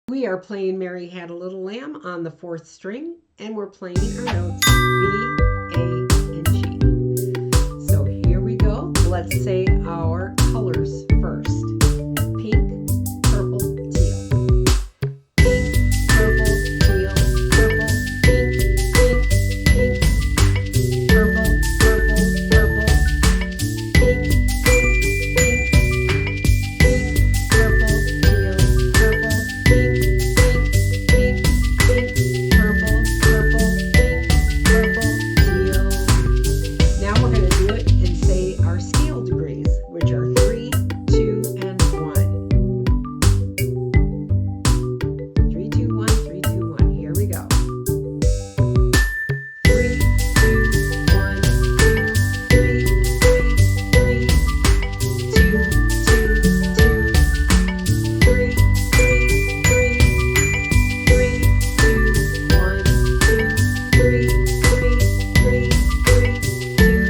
We are playing Mary Had a Little Lamb on the 4th string, and we're playing our notes B, A, and G. So here we go. Let's say our colors first. Pink, purple, teal. Pink, purple, teal, purple, pink, pink, pink. Purple, purple, purple. Pink, pink, pink. Pink, purple, teal, purple, pink, pink, pink, pink. Purple, purple, pink, purple, teal. Now we're going to do it and say our scale degrees, which are 3, 2, and 1. 3, 2, 1, 3, 2, 1. Here we go. 3, 2, 1, 2, 3, 3, 3. 2, 2, 2. 3, 3, 3. 3, 2, 1, 2, 3, 3, 3, 3, 2,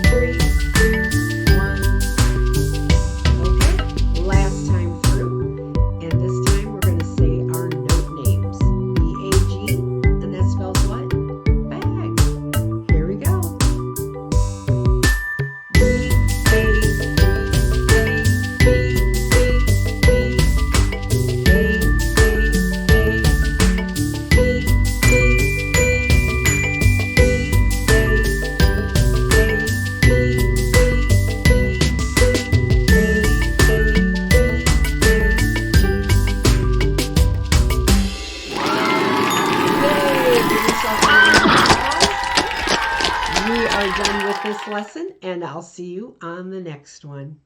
3, 2, 1. Okay, last time through. And this time we're going to say our note names. B-A-G, and that spells what? Bag. Here we go. B, A, B, A, B, B, B. A, A, A. B, B, B. B, A, A, B, B, B. A, A, Yay! Give yourself a round of applause. We are done with this lesson, and I'll see you on the next one.